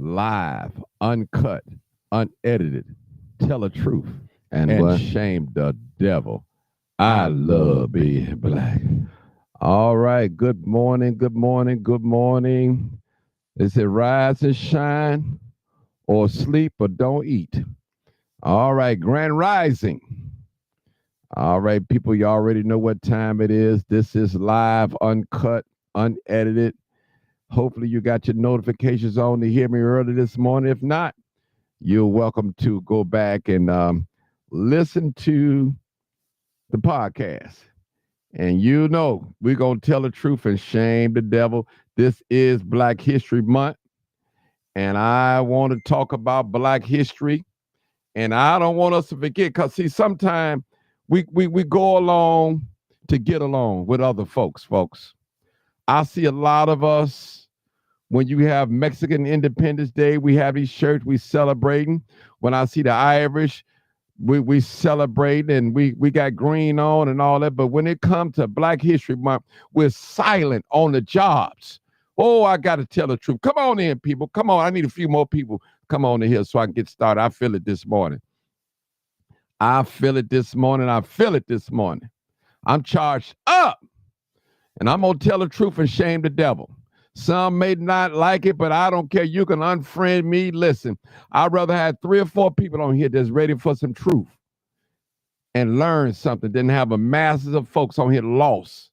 live, uncut, unedited, tell the truth, And and what? shame the devil. I love being black. All right, good morning, good morning, good morning. Is it rise and shine or sleep or don't eat? All right, grand rising. All right, people, you already know what time it is. This is live, uncut, unedited. Hopefully, you got your notifications on to hear me early this morning. If not, you're welcome to go back and listen to the podcast. And you know, we're going to tell the truth and shame the devil. This is Black History Month, and I want to talk about Black history. And I don't want us to forget, because, see, sometimes we go along to get along with other folks. I see a lot of us, when you have Mexican Independence Day, we have these shirts, we celebrating. When I see the Irish, we celebrate, and we got green on and all that. But when it comes to Black History Month, we're silent on the jobs. Oh, I got to tell the truth. Come on in, people. Come on. I need a few more people. Come on in here so I can get started. I feel it this morning. I feel it this morning. I feel it this morning. I'm charged up, and I'm going to tell the truth and shame the devil. Some may not like it, but I don't care. You can unfriend me. Listen, I'd rather have 3 or 4 people on here that's ready for some truth and learn something than have a masses of folks on here lost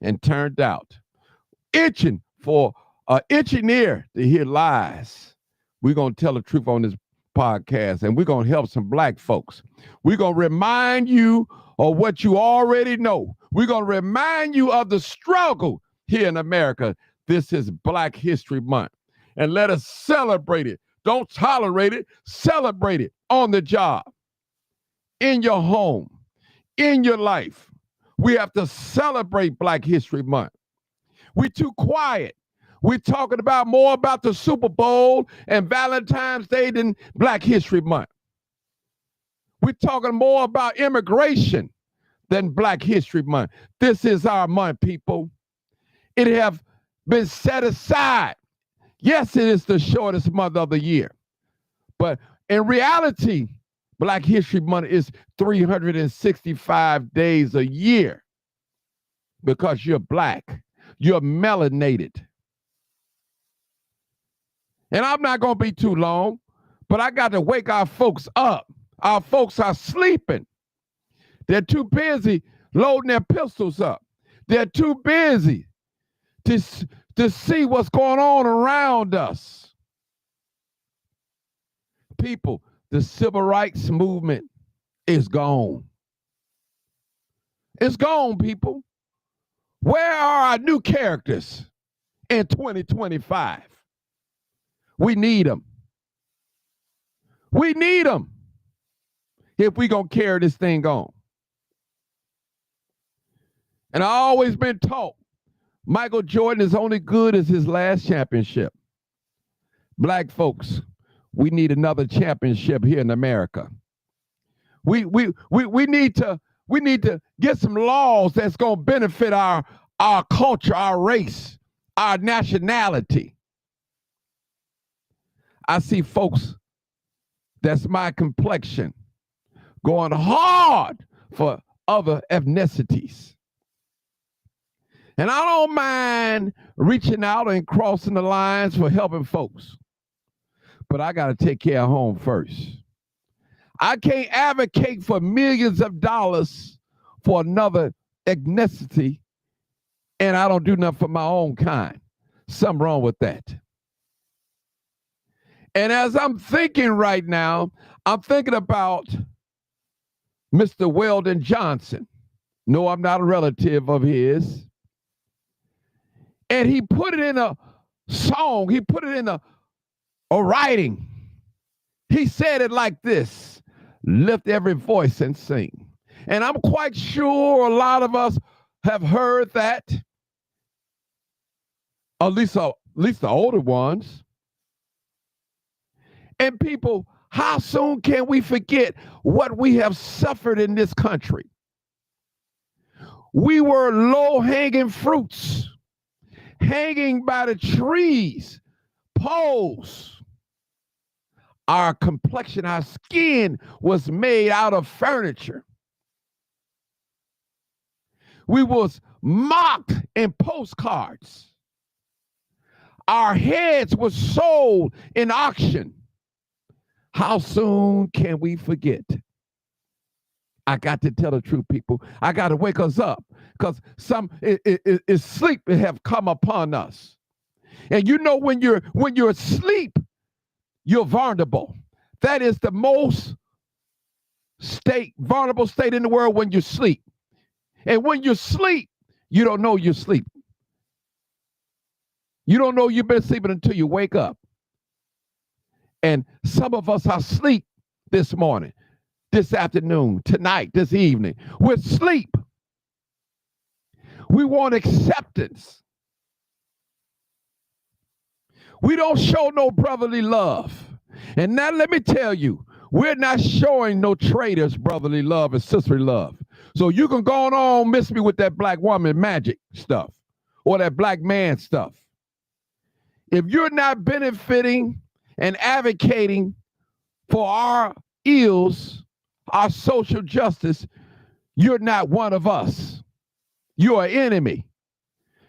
and turned out, itching for an itching ear to hear lies. We're going to tell the truth on this podcast, and we're going to help some Black folks. We're going to remind you of what you already know. We're going to remind you of the struggle here in America. This is Black History Month, and let us celebrate it. Don't tolerate it. Celebrate it on the job, in your home, in your life. We have to celebrate Black History Month. We're too quiet. We're talking about more about the Super Bowl and Valentine's Day than Black History Month. We're talking more about immigration than Black History Month. This is our month, people. It have been set aside. Yes, it is the shortest month of the year. But in reality, Black History Month is 365 days a year, because you're Black. You're melanated. And I'm not going to be too long, but I got to wake our folks up. Our folks are sleeping. They're too busy loading their pistols up. They're too busy to see what's going on around us. People, the civil rights movement is gone. It's gone, people. Where are our new characters in 2025? We need them. We need them if we're going to carry this thing on. And I've always been taught Michael Jordan is only good as his last championship. Black folks, we need another championship here in America. We need to get some laws that's going to benefit our culture, our race, our nationality. I see folks that's my complexion going hard for other ethnicities. And I don't mind reaching out and crossing the lines for helping folks. But I got to take care of home first. I can't advocate for millions of dollars for another ethnicity, and I don't do nothing for my own kind. Something wrong with that. And as I'm thinking right now, I'm thinking about Mr. Weldon Johnson. No, I'm not a relative of his. And he put it in a song. He put it in a writing. He said it like this: lift every voice and sing. And I'm quite sure a lot of us have heard that, at least the older ones. And people, how soon can we forget what we have suffered in this country? We were low-hanging fruits, hanging by the trees, Suppose our complexion, our skin was made out of furniture. We was mocked in postcards. Our heads were sold in auction. How soon can we forget? I got to tell the truth, people. I got to wake us up because sleep have come upon us. And you know, when you're asleep, you're vulnerable. That is the most vulnerable state in the world, when you sleep. And when you sleep, you don't know you're sleeping. You don't know you've been sleeping until you wake up. And some of us are asleep this morning, this afternoon, tonight, this evening. We're asleep. We want acceptance. We don't show no brotherly love. And now let me tell you, we're not showing no traitors brotherly love and sisterly love. So you can go on miss me with that black woman magic stuff or that black man stuff. If you're not benefiting and advocating for our ills, our social justice, you're not one of us. You're an enemy.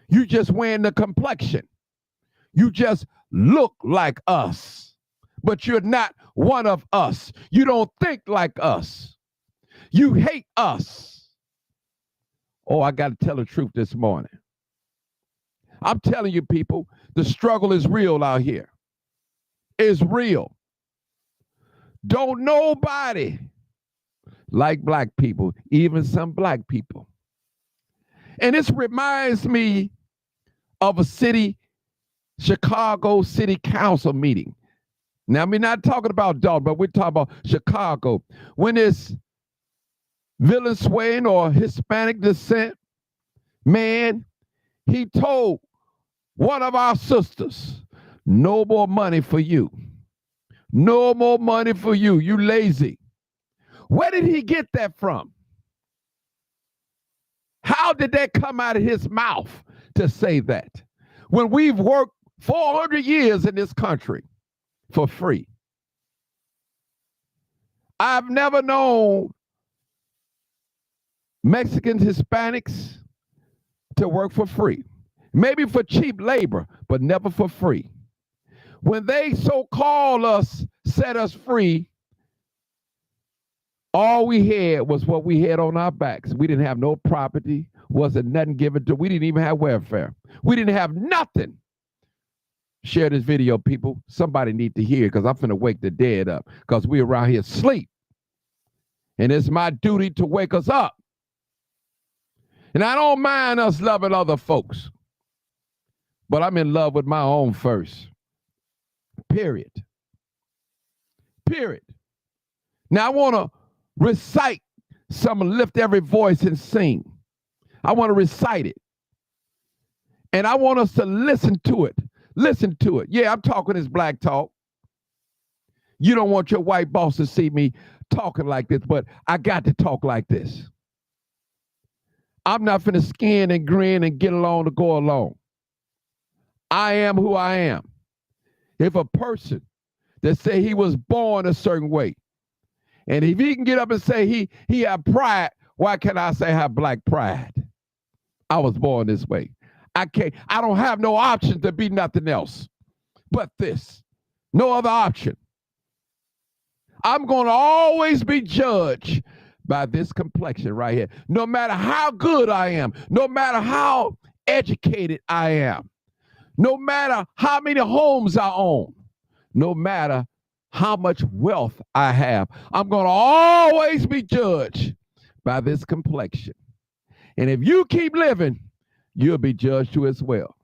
You just wearing the complexion. You just look like us, but you're not one of us. You don't think like us. You hate us. Oh, I got to tell the truth this morning. I'm telling you, people, the struggle is real out here. It's real. Don't nobody like black people, even some black people. And this reminds me of a Chicago City Council meeting. Now, we're not talking about Dalton, but we're talking about Chicago. When this Venezuelan or Hispanic descent man, he told one of our sisters, no more money for you. No more money for you. You lazy. Where did he get that from? How did that come out of his mouth to say that? When we've worked 400 years in this country for free. I've never known Mexicans, Hispanics to work for free. Maybe for cheap labor, but never for free. When they so-called us, set us free, all we had was what we had on our backs. We didn't have no property, wasn't nothing given to. We didn't even have welfare. We didn't have nothing. Share this video, people. Somebody need to hear it, because I'm finna wake the dead up, because we around here asleep. And it's my duty to wake us up. And I don't mind us loving other folks, but I'm in love with my own first. Period. Period. Now I want to recite some, lift every voice and sing. I want to recite it. And I want us to listen to it. Listen to it. Yeah, I'm talking this black talk. You don't want your white boss to see me talking like this, but I got to talk like this. I'm not finna skin and grin and get along to go along. I am who I am. If a person that say he was born a certain way, and if he can get up and say he had pride, why can't I say I have black pride? I was born this way. I don't have no option to be nothing else but this. No other option. I'm going to always be judged by this complexion right here. No matter how good I am, no matter how educated I am, no matter how many homes I own, no matter how much wealth I have, I'm going to always be judged by this complexion. And if you keep living, you'll be judged too as well.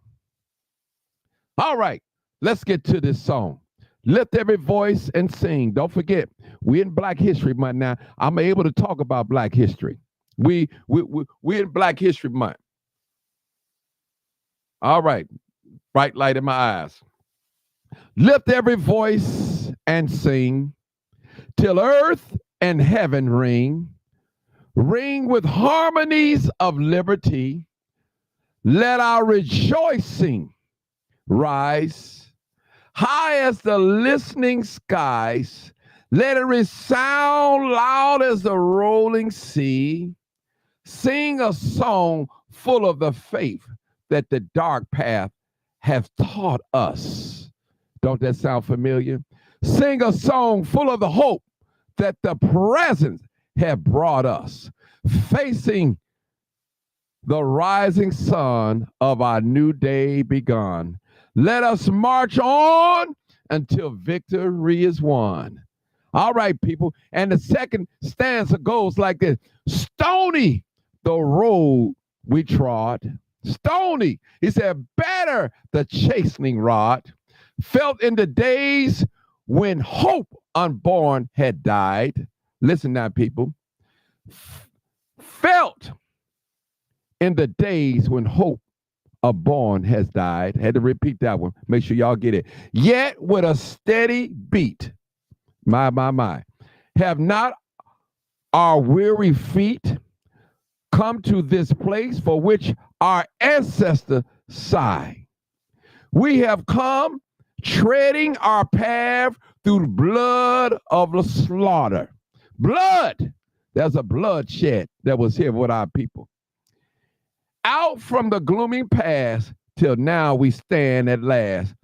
All right, let's get to this song. Lift every voice and sing. Don't forget, we're in Black History Month now. I'm able to talk about Black history. We're in Black History Month. All right, bright light in my eyes. Lift every voice and sing till earth and heaven ring. Ring with harmonies of liberty. Let our rejoicing rise. high as the listening skies. Let it resound loud as the rolling sea. Sing a song full of the faith that the dark path has taught us. Don't that sound familiar? Sing a song full of the hope that the present have brought us, facing the rising sun of our new day begun. Let us march on until victory is won. All right, people. And the second stanza goes like this. Stony the road we trod. Stony, he said, better the chastening rod. Felt in the days when hope unborn had died. Listen now, people. Felt in the days when hope unborn has died. Had to repeat that one. Make sure y'all get it. Yet with a steady beat. My. Have not our weary feet come to this place for which our ancestors sigh? We have come treading our path through the blood of the slaughter. Blood. There's a bloodshed that was here with our people. Out from the gloomy past till now we stand at last,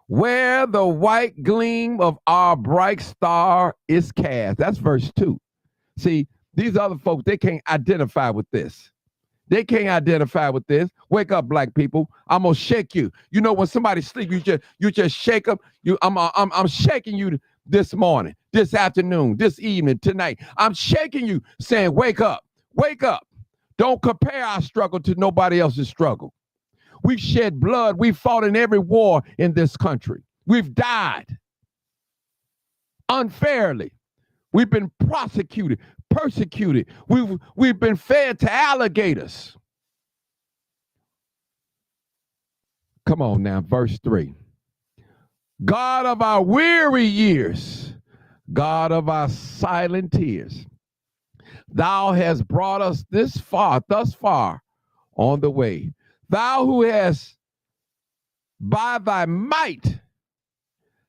where the white gleam of our bright star is cast. That's verse 2. See, these other folks, they can't identify with this. They can't identify with this. Wake up, black people. I'm gonna shake you. You know, when somebody sleep, you just shake them. I'm shaking you this morning, this afternoon, this evening, tonight. I'm shaking you, saying, wake up, wake up. Don't compare our struggle to nobody else's struggle. We've shed blood. We've fought in every war in this country. We've died unfairly. We've been prosecuted, persecuted. We've been fed to alligators. Come on now, verse 3. God of our weary years, God of our silent tears, thou hast brought us thus far on the way. Thou who hast by thy might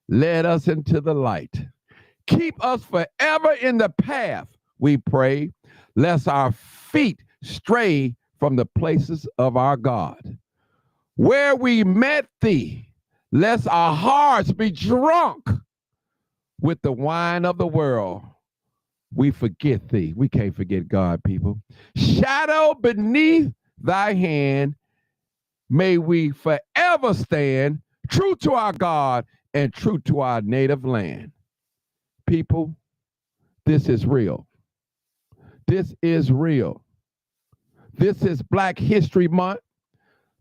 led us into the light. Keep us forever in the path, we pray, lest our feet stray from the places of our God. Where we met thee, lest our hearts be drunk with the wine of the world. We forget thee. We can't forget God, people. Shadow beneath thy hand, may we forever stand true to our God and true to our native land. People, this is real. This is real. This is Black History Month.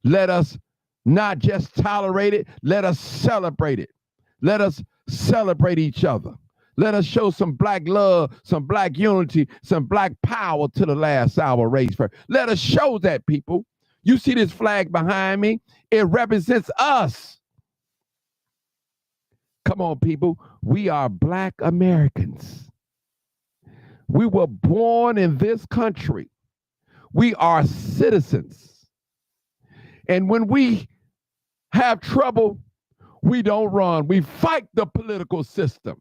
Let us not just tolerate it, let us celebrate it. Let us celebrate each other. Let us show some Black love, some Black unity, some Black power to the last hour race first. Let us show that, people. You see this flag behind me? It represents us. Come on, people. We are Black Americans. We were born in this country. We are citizens. And when we have trouble, we don't run. We fight the political system.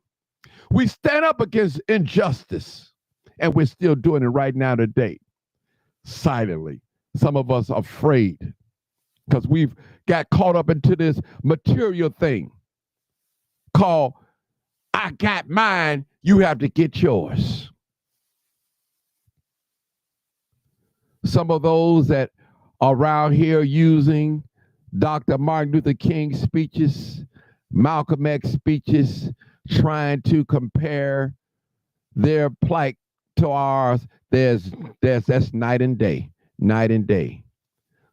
We stand up against injustice. And we're still doing it right now today, silently. Some of us are afraid because we've got caught up into this material thing called, I got mine, you have to get yours. Some of those that are around here using Dr. Martin Luther King's speeches, Malcolm X speeches, trying to compare their plight to ours, that's night and day, night and day.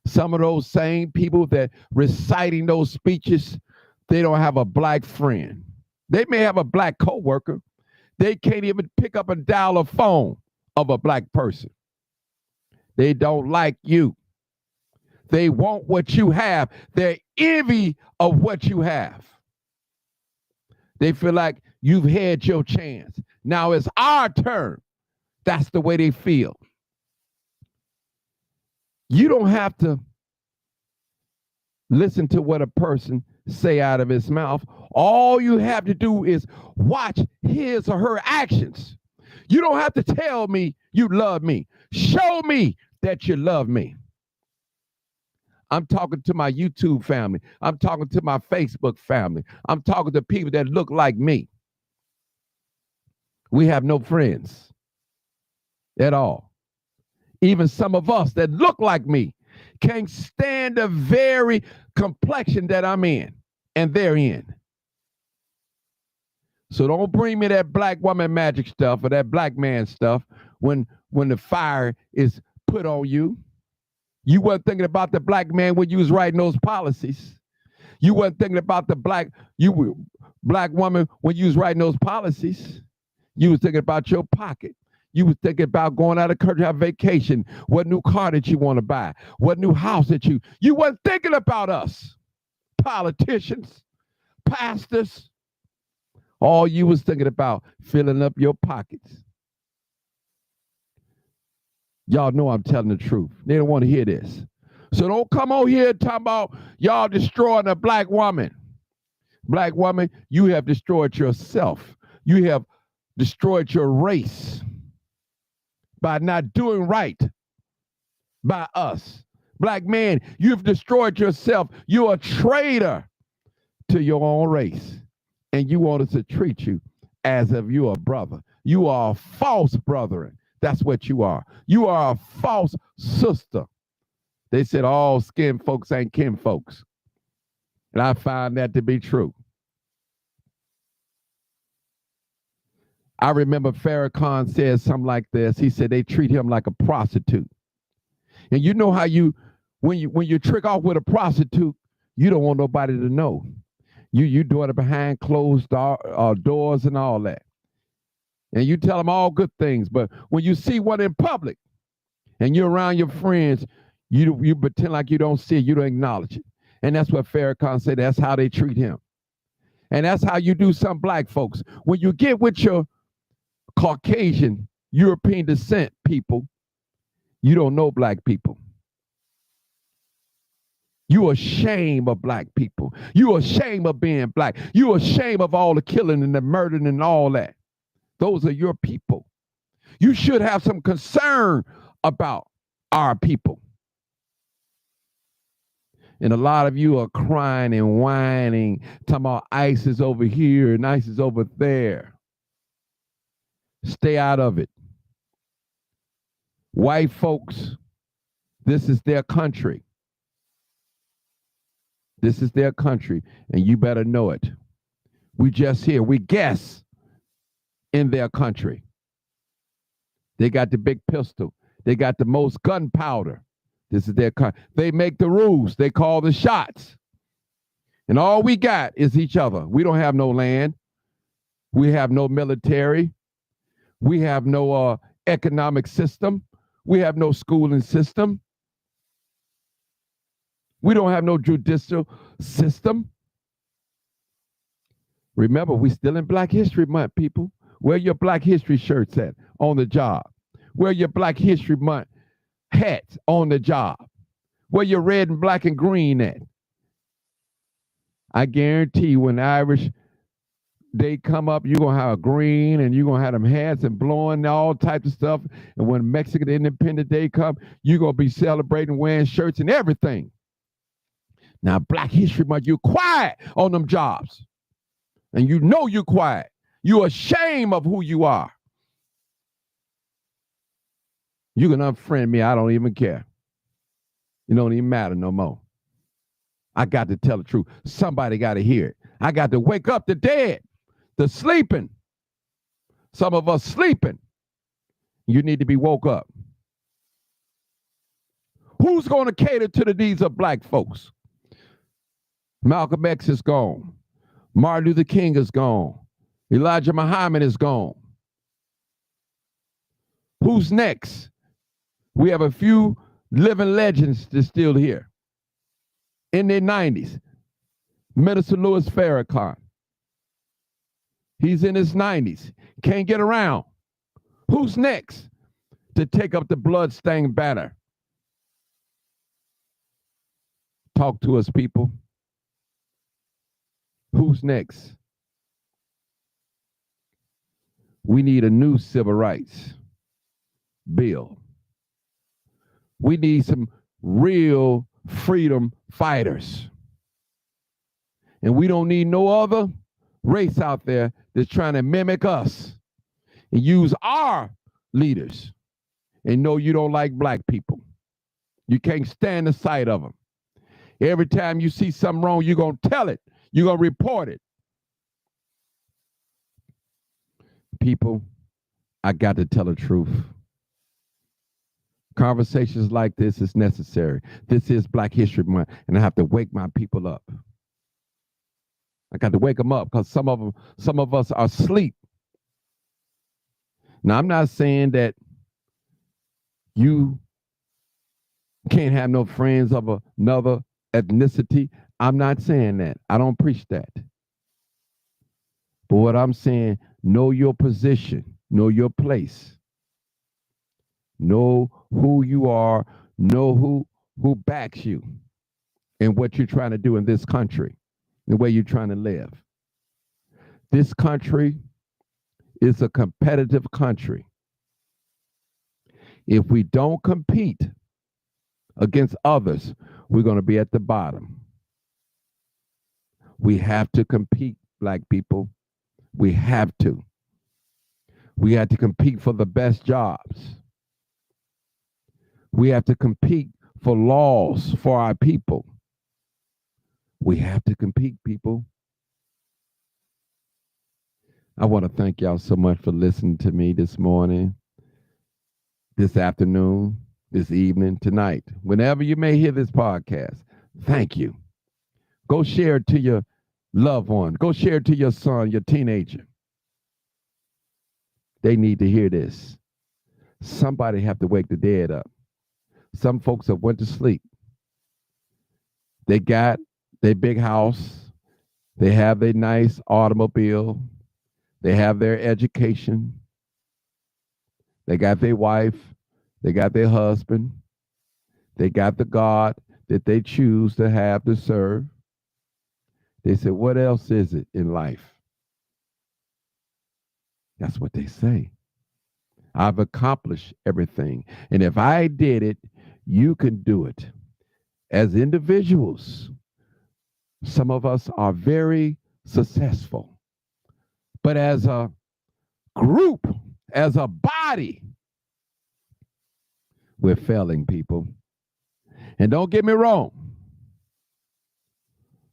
Some of those same people that reciting those speeches, they don't have a Black friend. They may have a Black coworker. They can't even pick up and dial a phone of a Black person. They don't like you. They want what you have. They're envy of what you have. They feel like you've had your chance. Now it's our turn. That's the way they feel. You don't have to listen to what a person say out of his mouth. All you have to do is watch his or her actions. You don't have to tell me you love me. Show me that you love me. I'm talking to my YouTube family. I'm talking to my Facebook family. I'm talking to people that look like me. We have no friends at all. Even some of us that look like me can't stand the very complexion that I'm in and they're in. So don't bring me that black woman magic stuff or that black man stuff when the fire is put on you. You weren't thinking about the black man when you was writing those policies. You weren't thinking about the black woman when you was writing those policies. You was thinking about your pocket. You was thinking about going out of country, have vacation. What new car did you want to buy? What new house did you weren't thinking about us, politicians, pastors. All you was thinking about filling up your pockets. Y'all know I'm telling the truth. They don't want to hear this. So don't come on here talking about y'all destroying a black woman. Black woman, you have destroyed yourself. You have destroyed your race by not doing right by us. Black man, you've destroyed yourself. You're a traitor to your own race. And you want us to treat you as if you're a brother. You are a false brethren. That's what you are. You are a false sister. They said all skin folks ain't kin folks. And I find that to be true. I remember Farrakhan said something like this. He said they treat him like a prostitute. And you know how when you trick off with a prostitute, you don't want nobody to know. You doing it behind closed doors and all that. And you tell them all good things. But when you see one in public and you're around your friends, you pretend like you don't see it. You don't acknowledge it. And that's what Farrakhan said. That's how they treat him. And that's how you do some black folks. When you get with your Caucasian, European descent people, you don't know black people. You ashamed of black people. You ashamed of being black. You ashamed of all the killing and the murdering and all that. Those are your people. You should have some concern about our people. And a lot of you are crying and whining, talking about ISIS over here and ISIS over there. Stay out of it. White folks, this is their country. This is their country, and you better know it. We just here, we guess in their country. They got the big pistol. They got the most gunpowder. This is their country. They make the rules. They call the shots. And all we got is each other. We don't have no land. We have no military. We have no economic system. We have no schooling system. We don't have no judicial system. Remember, we still in Black History Month, people. Wear your Black History shirts at on the job. Wear your Black History Month hats on the job. Wear your red and black and green at. I guarantee when the Irish Day come up, you're going to have green and you're going to have them hats and blowing all types of stuff. And when Mexican Independence Day come, you're going to be celebrating wearing shirts and everything. Now, Black History Month, you're quiet on them jobs. And you know you're quiet. You're ashamed of who you are. You can unfriend me. I don't even care. It don't even matter no more. I got to tell the truth. Somebody got to hear it. I got to wake up the dead, the sleeping. Some of us sleeping. You need to be woke up. Who's going to cater to the needs of black folks? Malcolm X is gone. Martin Luther King is gone. Elijah Muhammad is gone. Who's next? We have a few living legends that's still here. In their 90s, Minister Louis Farrakhan. He's in his 90s. Can't get around. Who's next to take up the bloodstained banner? Talk to us, people. Who's next? We need a new civil rights bill. We need some real freedom fighters. And we don't need no other race out there that's trying to mimic us and use our leaders. And know you don't like black people. You can't stand the sight of them. Every time you see something wrong, you're going to tell it. You're going to report it. People, I got to tell the truth. Conversations like this is necessary. This is Black History Month, and I have to wake my people up. I got to wake them up because some of us are asleep. Now, I'm not saying that you can't have no friends of another ethnicity. I'm not saying that. I don't preach that. But what I'm saying, know your position, know your place, know who you are, know who backs you and what you're trying to do in this country, the way you're trying to live. This country is a competitive country. If we don't compete against others, we're going to be at the bottom. We have to compete, black people. We have to. We have to compete for the best jobs. We have to compete for laws for our people. We have to compete, people. I want to thank y'all so much for listening to me this morning, this afternoon, this evening, tonight. Whenever you may hear this podcast, thank you. Go share it to your loved one. Go share it to your son, your teenager. They need to hear this. Somebody have to wake the dead up. Some folks have went to sleep. They got their big house. They have their nice automobile. They have their education. They got their wife. They got their husband. They got the God that they choose to have to serve. They said, what else is it in life? That's what they say. I've accomplished everything. And if I did it, you can do it. As individuals, some of us are very successful. But as a group, as a body, we're failing, people. And don't get me wrong.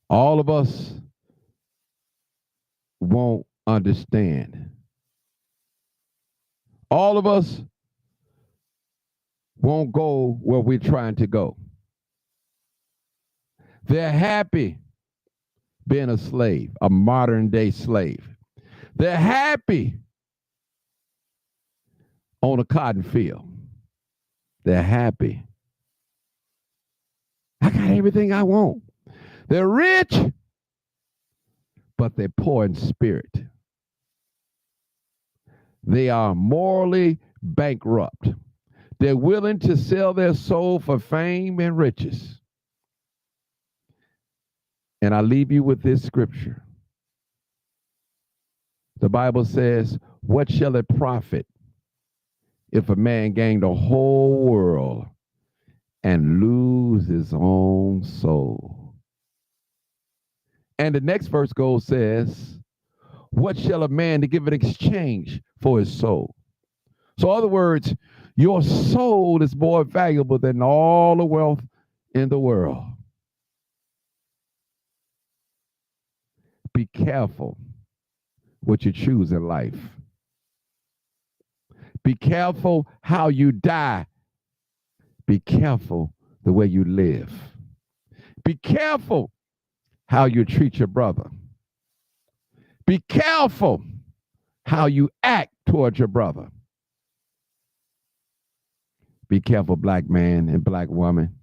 All of us won't understand. All of us won't go where we're trying to go. They're happy being a slave, a modern day slave. They're happy on a cotton field. They're happy. I got everything I want. They're rich, but they're poor in spirit. They are morally bankrupt. They're willing to sell their soul for fame and riches. And I leave you with this scripture. The Bible says, what shall it profit if a man gain the whole world and lose his own soul? And the next verse says, what shall a man to give in exchange for his soul? So in other words, your soul is more valuable than all the wealth in the world. Be careful what you choose in life. Be careful how you die. Be careful the way you live. Be careful how you treat your brother. Be careful how you act towards your brother. Be careful, black man and black woman.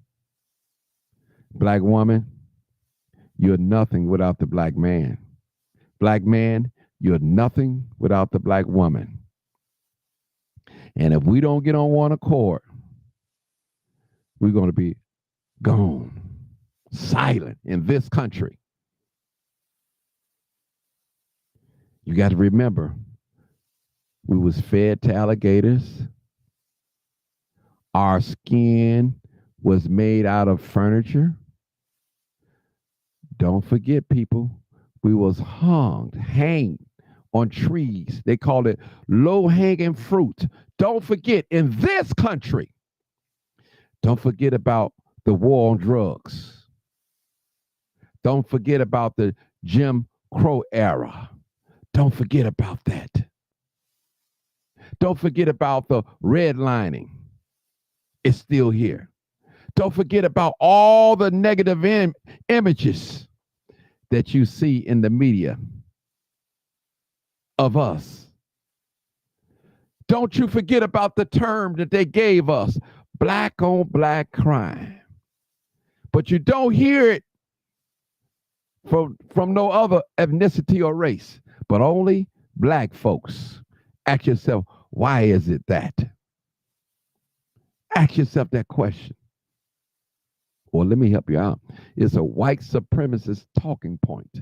Black woman, you're nothing without the black man. Black man, you're nothing without the black woman. And if we don't get on one accord, we're going to be gone, silent in this country. You got to remember, we was fed to alligators. Our skin was made out of furniture. Don't forget, people, we was hanged on trees. They called it low-hanging fruit. Don't forget, in this country, don't forget about the war on drugs. Don't forget about the Jim Crow era. Don't forget about that. Don't forget about the redlining. It's still here. Don't forget about all the negative images that you see in the media of us. Don't you forget about the term that they gave us, black on black crime. But you don't hear it from no other ethnicity or race, but only black folks. Ask yourself, why is it that? Ask yourself that question. Or let me help you out. It's a white supremacist talking point.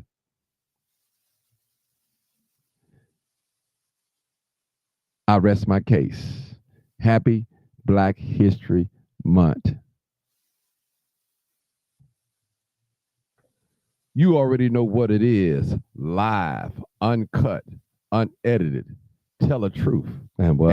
I rest my case. Happy Black History Month. You already know what it is. Live, uncut, unedited. Tell the truth. And what?